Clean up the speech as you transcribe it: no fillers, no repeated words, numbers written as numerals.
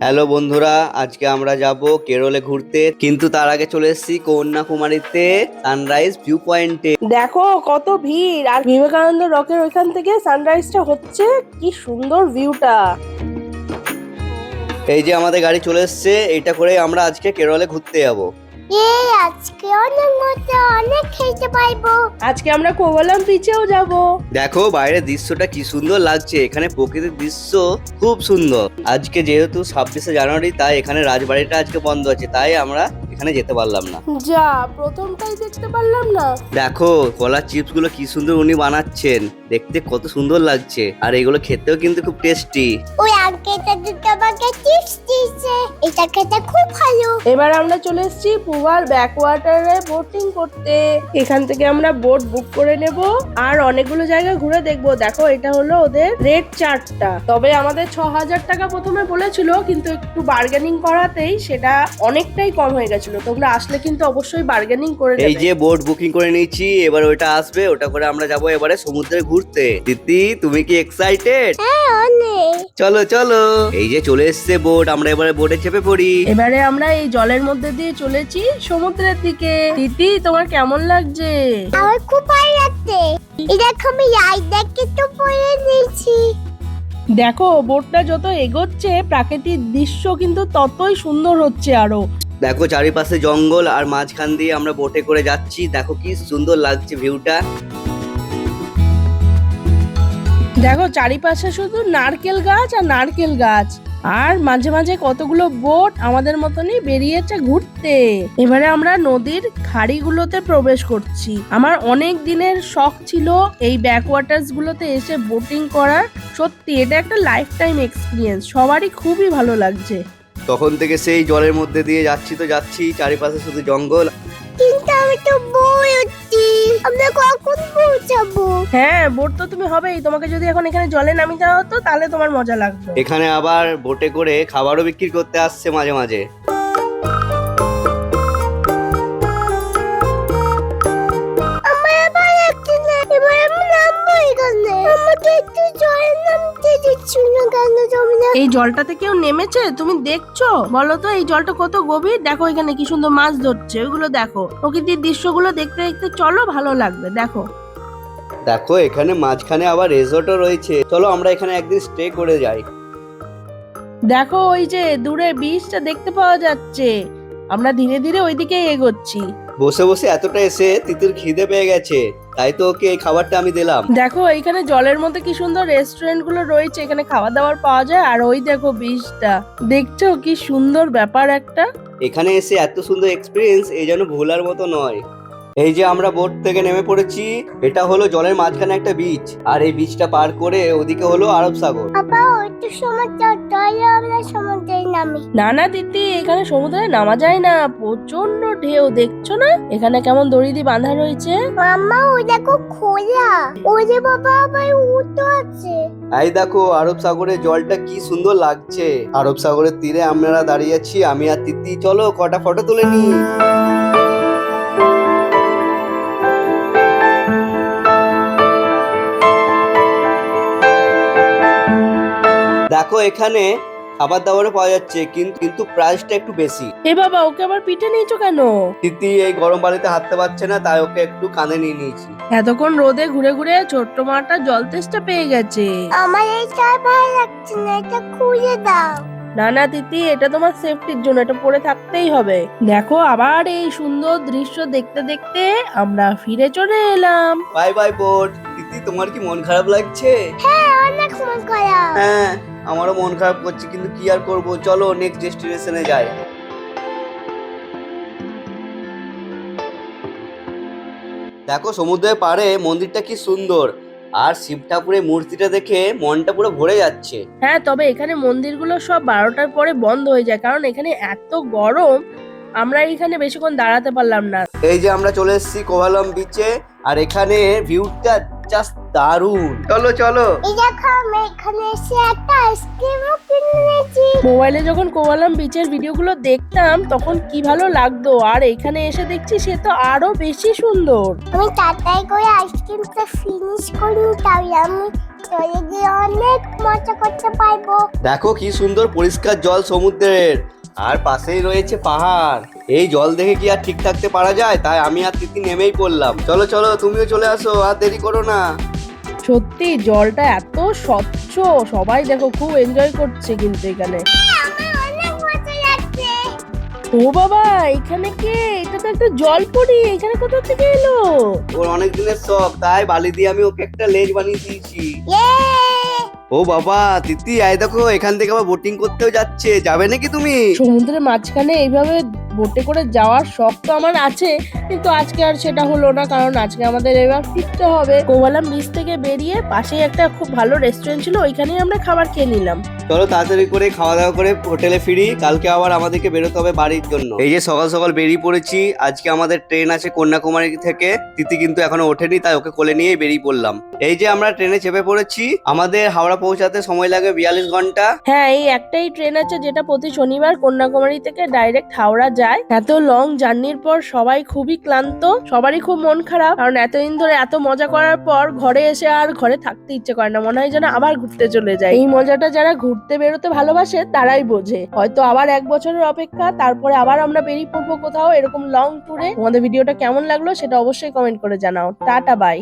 Hello বন্ধুরা, আজকে আমরা যাব কেরলে ঘুরতে, কিন্তু তার আগে চলে এসেছি কন্যাকুমারীতে সানরাইজ ভিউ পয়েন্টে। দেখো কত ভিড়, আর বিবেকানন্দ রকের ওইখান থেকে সানরাইজটা হচ্ছে। কি সুন্দর ভিউটা। এই যে আমাদের গাড়ি চলে এসেছে, এইটা করে আমরা আজকে কেরলে ঘুরতে যাব। আজকে অনেক মজা, অনেক খেতে পাইবো। আজকে আমরা কোভালাম বিচেও যাব। দেখো বাইরের দৃশ্যটা কি সুন্দর লাগছে, এখানে প্রকৃতির দৃশ্য খুব সুন্দর। আজকে যেহেতু 26শে জানুয়ারি, তাই এখানে রাজবাড়িটা আজকে বন্ধ আছে, তাই আমরা এখানে যেতে পারলাম না। যা প্রথমটাই দেখতে পারলাম না। দেখো কলার চিপস গুলো কি সুন্দর উনি বানাচ্ছেন, দেখতে কত সুন্দর লাগছে, আর এগুলো খেতেও কিন্তু খুব টেস্টি। ওই আঙ্কেলটা দুটো আমাকে টিপস দিয়েছে, এটা খেতে খুব ভালো। এবার আমরা চলে এসেছি পুভার ব্যাকওয়াটারে বোটিং করতে। এখান থেকে আমরা বোট বুক করে নেব আর অনেকগুলো জায়গা ঘুরে দেখবো। দেখো এটা হলো ওদের রেট চার্টটা। তবে আমাদের 6,000 টাকা প্রথমে বলেছিল, কিন্তু একটু বার্গেনিং করাতেই সেটা অনেকটাই কম হয়ে গেছিল। তোমরা আসলে কিন্তু অবশ্যই বার্গেনিং করে এই নেবে। যে বোট বুকিং করে নিয়েছি, এবার ওটা আসবে, ওটা করে আমরা যাবো এবারে সমুদ্রে ঘুরতে। দিদি তুমি কি এক্সাইটেড? হ্যাঁ অনেক। চলো চলো, এই যে চলে এসছে বোট, আমরা এবারে বোটে চেপে পড়ি। এবারে আমরা এই জলের মধ্যে দিয়ে চলেছি সমুদ্রের দিকে। দিদি তোমার কেমন লাগছে? আমার খুব ভালো লাগছে। এরকম আমি রাইড দেখে তো পড়ে নিয়েছি। দেখো বোটটা যত এগোচ্ছে প্রাকৃতিক দৃশ্য কিন্তু ততই সুন্দর হচ্ছে আরো। দেখো চারিপাশে জঙ্গল, আর মাঝখান দিয়ে আমরা বোটে করে যাচ্ছি। দেখো কি সুন্দর লাগছে ভিউটা। দেখো চারিপাশে শুধু নারকেল গাছ আর নারকেল গাছ, আর মাঝে মাঝে কতগুলো বোট আমাদের মতনই বেরিয়েছে ঘুরতে। এবারে আমরা নদীর খাড়িগুলোতে প্রবেশ করছি। আমার অনেক দিনের শখ ছিল এই ব্যাকওয়াটার্স গুলোতে এসে বোটিং করার। সত্যি এটা একটা লাইফ টাইম এক্সপিরিয়েন্স, সবারই খুবই ভালো লাগছে। তখন থেকে সেই জলের মধ্যে দিয়ে যাচ্ছি তো যাচ্ছি, চারিপাশে শুধু জঙ্গল। কিন্তু আমি তো বই উঠছি, আমরা কখন পৌঁছাবো? হ্যাঁ বোট তো তুমি হবেই, তোমাকে যদি এখন এখানে জলে নামিয়ে দেওয়া হতো তাহলে তোমার মজা লাগতো। এখানে আবার বোটে করে খাবারও বিক্রি করতে আসছে মাঝে মাঝে। আমার আবার লাগছে না, এবার আমি নামবো এখানে। আমাকে একটু জলে নামতে দিচ্ছ না কেন তোমরা? এই জলটাতে কেউ নেমেছে তুমি দেখছো? বলো তো এই জলটা কত গভীর। দেখো এখানে কি সুন্দর মাছ ধরছে, ওইগুলো দেখো। প্রকৃতির দৃশ্যগুলো দেখতে দেখতে চলো, ভালো লাগবে। দেখো দেখো এখানে মাঝখানে আবার রিসোর্টও রয়েছে, চলো আমরা এখানে একদিন স্টে করে যাই। দেখো ওই যে দূরে বীজটা দেখতে পাওয়া যাচ্ছে। আমরা ধীরে ধীরে ওইদিকে এগোচ্ছি। বসে বসে এতটা এসে তিতির খিদে পেয়ে গেছে, তাই তো ওকে এই খাবারটা আমি দিলাম। দেখো এইখানে জলের মধ্যে কি সুন্দর রেস্টুরেন্ট গুলো রয়েছে, এখানে খাবার দাবার পাওয়া যায়। আর ওই দেখো বীজটা, দেখছো কি সুন্দর ব্যাপার একটা। এখানে এসে এত সুন্দর এক্সপিরিয়েন্স এই যেন ভোলার মতো নয়। এই যে আমরা বোট থেকে নেমে পড়েছি, এটা হলো জলের মাঝখানে একটা বিচ, আর এই বিচটা পার করে ওদিকে হলো আরব সাগর। বাবা একটু সমুদ্র, তাহলে আমরা সমুদ্রে নামি। না না দিদি, এখানে সমুদ্রে নামা যায় না, প্রচন্ড ঢেউ। দেখছো না এখানে কেমন দড়ি দিয়ে বাঁধা রয়েছে। মাম্মা ওই দেখো খোলা, ওই যে বাবা আবার উঠো আছে। এই দেখো আরব সাগরের জলটা কি সুন্দর লাগছে। আরব সাগরের তীরে আমরা দাঁড়িয়ে আছি, আমি আর তিতি। চলো কটা ফটো তুলে নি। দেখো এখানে খাবার দাবারও পাওয়া যাচ্ছে, কিন্তু প্রাইসটা একটু বেশি। এ বাবা, ওকে আবার পিঠে নিয়েছো কেন? তিতি এই গরম বাড়িতে হাঁটতে পারছে না, তাই ওকে একটু কাঁধে নিয়ে নিয়েছি। এতক্ষণ রোদে ঘুরে ঘুরে ছোট্ট মাটা জল তেষ্টা পেয়ে গেছে। আমার এইটা ভালো লাগছে না, এটা খুলে দাও। না না তিতি, এটা তোমার সেফটির জন্য, এটা পরে থাকতেই হবে। দেখো আবার এই সুন্দর দৃশ্য দেখতে দেখতে আমরা ফিরে চলে এলাম। Bye bye boat. তিতি তোমার কি মন খারাপ লাগছে? হ্যাঁ অনেক মন করা। হ্যাঁ আমারও মন খারাপ করছে, কিন্তু কি আর করবো, চলো নেক্সট ডেস্টিনেশনে যাই। দেখো সমুদ্রের পাড়ে মন্দিরটা কি সুন্দর, আর শিব ঠাকুরের মূর্তিটা দেখে মনটা পুরো ভরে যাচ্ছে। হ্যাঁ তবে এখানে মন্দিরগুলো সব 12টার পরে বন্ধ হয়ে যায়, কারণ এখানে এত গরম, আমরা এখানে বেশিক্ষণ দাঁড়াতে পারলাম না। এই যে আমরা চলে এসেছি কোভালাম বিচে, আর এখানে ভিউটা জাস্ট দারুণ। চলো চলো। এই দেখো আমি এখানে এসে একটা আইসক্রিমও কিনেছি। মোবাইলে যখন কোভালাম বিচের ভিডিওগুলো দেখতাম তখন কি ভালো লাগতো, আর এখানে এসে দেখছি সে তো আরো বেশি সুন্দর। আমি তাড়াতাড়ি করে আইসক্রিমটা ফিনিশ করি, তাই আমি চলে গিয়ে অনেক মজা করতে পারবো। দেখো কি সুন্দর পরিষ্কার জল সমুদ্রের, আর পাশেই রয়েছে পাহাড়। এই জল দেখে কি আর ঠিক থাকতে পারা যায়? তাই আমি আর তিতি নেমেই পড়লাম। চলো চলো, তুমিও চলে আসো, আর দেরি করো না। সত্যি জলটা এত স্বচ্ছ, সবাই দেখো খুব এনজয় করছে কিন্তু এখানে। আমার অনেক মজা লাগছে। ও বাবা, এখানে কে? এটা তো একটা জলপরি, এখানে কোথা থেকে এলো? ওর অনেক দিনের শখ, তাই বালি দিয়ে আমি ওকে একটা লেজ বানিয়ে দিয়েছি। ইয়ে! ও বাবা তিতি, আয় দেখো এখান থেকে আবার বোটিং করতেও যাচ্ছে, যাবে নাকি তুমি? সমুদ্রের মাঝখানে এইভাবে বোটে করে যাওয়ার শখ তো আমার আছে, কিন্তু আজকে আর সেটা হলো না, কারণ আজকে আমাদের এবার ফিরতে হবে। কোভালাম বিচ থেকে বেরিয়ে পাশেই একটা খুব ভালো রেস্টুরেন্ট ছিল, ওইখানেই আমরা খাবার খেয়ে নিলাম। চলো তাড়াতাড়ি করে খাওয়া দাওয়া করে হোটেলে ফিরি, কালকে আবার আমাদেরকে বেরোতে হবে বাড়ির জন্য। এই যে সকাল সকাল বেরিয়ে পড়েছি, আজকে আমাদের ট্রেন আছে কন্যাকুমারী থেকে। তিতি কিন্তু এখনো ওঠেনি, তাই ওকে কোলে নিয়েই বেরিয়ে পড়লাম। এই যে আমরা ট্রেনে চেপে পড়েছি, আমাদের হাওড়া পৌঁছাতে সময় লাগে 42 ঘন্টা। হ্যাঁ, এই একটাই ট্রেন আছে যেটা প্রতি শনিবার কন্যাকুমারী থেকে ডাইরেক্ট হাওড়া যায়। এত লং জার্নির পর সবাই খুবই ক্লান্ত, সবারই খুব মন খারাপ, কারণ এতদিন ধরে এত মজা করার পর ঘরে এসে আর ঘরে থাকতে ইচ্ছে করে না, মনে হয় যেন আবার ঘুরতে চলে যায়। এই মজাটা যারা ঘুরতে বেরোতে ভালোবাসে তারাই বোঝে। হয়তো আবার 1 বছরের অপেক্ষা, তারপরে আবার আমরা বেরিয়ে পড়বো কোথাও এরকম লং ট্যুরে। তোমাদের ভিডিওটা কেমন লাগলো সেটা অবশ্যই কমেন্ট করে জানাও। Tata, by.